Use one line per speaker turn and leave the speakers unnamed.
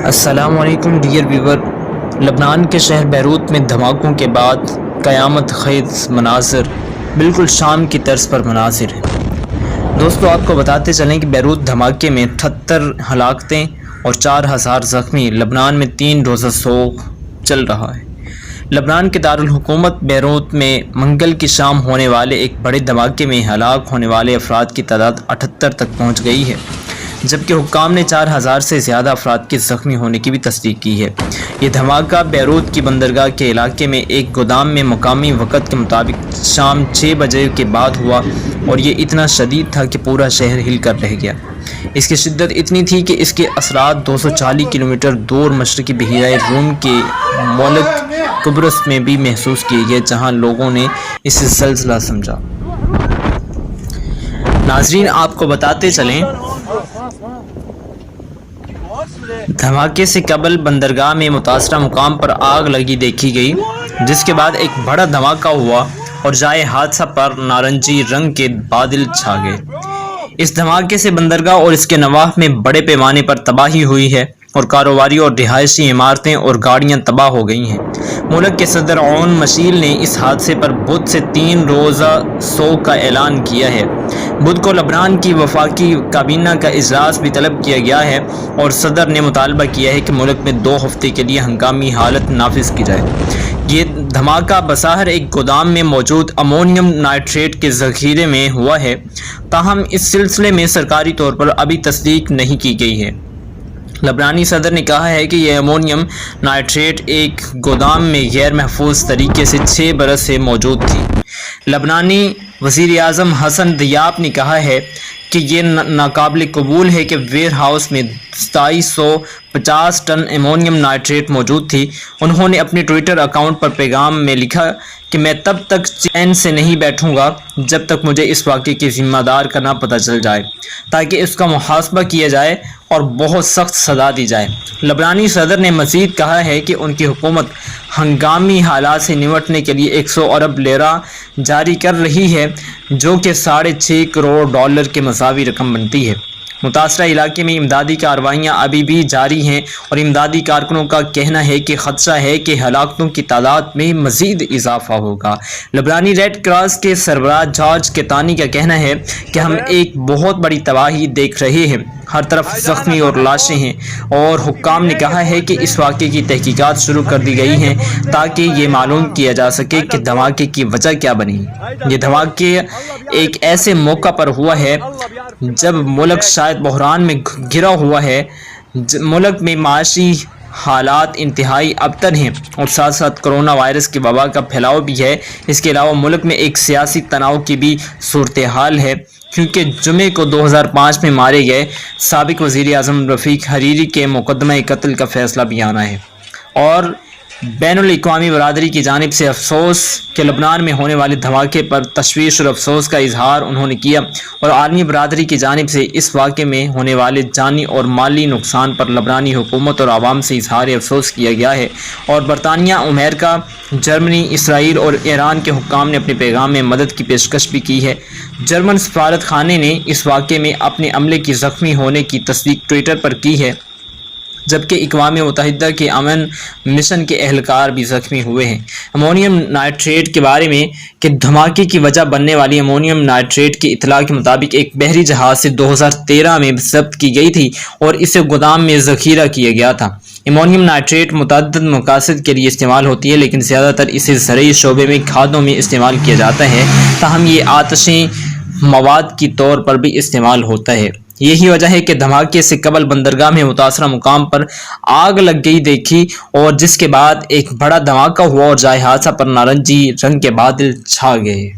السلام علیکم ڈیئر ویور، لبنان کے شہر بیروت میں دھماکوں کے بعد قیامت خیز مناظر، بالکل شام کی طرز پر مناظر ہیں۔ دوستو آپ کو بتاتے چلیں کہ بیروت دھماکے میں 78 ہلاکتیں اور 4000 زخمی، لبنان میں 3 روزہ سوگ چل رہا ہے۔ لبنان کے دارالحکومت بیروت میں منگل کی شام ہونے والے ایک بڑے دھماکے میں ہلاک ہونے والے افراد کی تعداد 78 تک پہنچ گئی ہے، جبکہ حکام نے 4000 سے زیادہ افراد کے زخمی ہونے کی بھی تصدیق کی ہے۔ یہ دھماکہ بیروت کی بندرگاہ کے علاقے میں ایک گودام میں مقامی وقت کے مطابق شام 6 بجے کے بعد ہوا، اور یہ اتنا شدید تھا کہ پورا شہر ہل کر رہ گیا۔ اس کی شدت اتنی تھی کہ اس کے اثرات 240 کلومیٹر دور مشرقی بحیرہ روم کے ملک قبرص میں بھی محسوس کیے گئے، جہاں لوگوں نے اسے زلزلہ سمجھا۔ ناظرین آپ کو بتاتے چلیں، دھماکے سے قبل بندرگاہ میں متاثرہ مقام پر آگ لگی دیکھی گئی، جس کے بعد ایک بڑا دھماکہ ہوا اور جائے حادثہ پر نارنجی رنگ کے بادل چھا گئے۔ اس دھماکے سے بندرگاہ اور اس کے نواح میں بڑے پیمانے پر تباہی ہوئی ہے، اور کاروباری اور رہائشی عمارتیں اور گاڑیاں تباہ ہو گئی ہیں۔ ملک کے صدر عون مشیل نے اس حادثے پر بدھ سے 3 روزہ سوگ کا اعلان کیا ہے۔ بدھ کو لبنان کی وفاقی کابینہ کا اجلاس بھی طلب کیا گیا ہے، اور صدر نے مطالبہ کیا ہے کہ ملک میں 2 ہفتے کے لیے ہنگامی حالت نافذ کی جائے۔ یہ دھماکہ بظاہر ایک گودام میں موجود امونیم نائٹریٹ کے ذخیرے میں ہوا ہے، تاہم اس سلسلے میں سرکاری طور پر ابھی تصدیق نہیں کی گئی ہے۔ لبنانی صدر نے کہا ہے کہ یہ امونیم نائٹریٹ ایک گودام میں غیر محفوظ طریقے سے 6 برس سے موجود تھی۔ لبنانی وزیر اعظم حسن دیاب نے کہا ہے کہ یہ ناقابل قبول ہے کہ ویئر ہاؤس میں 2750 ٹن امونیم نائٹریٹ موجود تھی۔ انہوں نے اپنے ٹویٹر اکاؤنٹ پر پیغام میں لکھا کہ میں تب تک چین سے نہیں بیٹھوں گا جب تک مجھے اس واقعے کے ذمہ دار کا نہ پتہ چل جائے، تاکہ اس کا محاسبہ کیا جائے اور بہت سخت سزا دی جائے۔ لبنانی صدر نے مزید کہا ہے کہ ان کی حکومت ہنگامی حالات سے نمٹنے کے لیے 100 ارب لیرہ جاری کر رہی ہے، جو کہ $6.5 کروڑ کے مساوی رقم بنتی ہے۔ متاثرہ علاقے میں امدادی کارروائیاں ابھی بھی جاری ہیں، اور امدادی کارکنوں کا کہنا ہے کہ خدشہ ہے کہ ہلاکتوں کی تعداد میں مزید اضافہ ہوگا۔ لبنانی ریڈ کراس کے سربراہ جارج کیتانی کا کہنا ہے کہ ہم ایک بہت بڑی تباہی دیکھ رہے ہیں، ہر طرف زخمی اور لاشیں ہیں، اور حکام نے کہا ہے کہ اس واقعے کی تحقیقات شروع کر دی گئی ہیں تاکہ یہ معلوم کیا جا سکے کہ دھماکے کی وجہ کیا بنی۔ یہ دھماکے ایک ایسے موقع پر ہوا ہے جب ملک شاید بحران میں گھرا ہوا ہے۔ ملک میں معاشی حالات انتہائی ابتر ہیں، اور ساتھ ساتھ کرونا وائرس کی وبا کا پھیلاؤ بھی ہے۔ اس کے علاوہ ملک میں ایک سیاسی تناؤ کی بھی صورتحال ہے، کیونکہ جمعے کو 2005 میں مارے گئے سابق وزیر اعظم رفیق حریری کے مقدمہ قتل کا فیصلہ بھی آنا ہے، اور بین الاقوامی برادری کی جانب سے افسوس کہ لبنان میں ہونے والے دھماکے پر تشویش اور افسوس کا اظہار انہوں نے کیا، اور عالمی برادری کی جانب سے اس واقعے میں ہونے والے جانی اور مالی نقصان پر لبنانی حکومت اور عوام سے اظہار افسوس کیا گیا ہے۔ اور برطانیہ، امریکہ، جرمنی، اسرائیل اور ایران کے حکام نے اپنے پیغام میں مدد کی پیشکش بھی کی ہے۔ جرمن سفارت خانے نے اس واقعے میں اپنے عملے کی زخمی ہونے کی تصدیق ٹویٹر پر کی ہے، جبکہ اقوام متحدہ کے امن مشن کے اہلکار بھی زخمی ہوئے ہیں۔ امونیم نائٹریٹ کے بارے میں کہ دھماکے کی وجہ بننے والی امونیم نائٹریٹ کی اطلاع کے مطابق ایک بحری جہاز سے 2013 میں ضبط کی گئی تھی، اور اسے گودام میں ذخیرہ کیا گیا تھا۔ امونیم نائٹریٹ متعدد مقاصد کے لیے استعمال ہوتی ہے، لیکن زیادہ تر اسے زرعی شعبے میں کھادوں میں استعمال کیا جاتا ہے، تاہم یہ آتشی مواد کی طور پر بھی استعمال ہوتا ہے۔ یہی وجہ ہے کہ دھماکے سے قبل بندرگاہ میں متاثرہ مقام پر آگ لگ گئی دیکھی، اور جس کے بعد ایک بڑا دھماکہ ہوا اور جائے حادثہ پر نارنجی رنگ کے بادل چھا گئے۔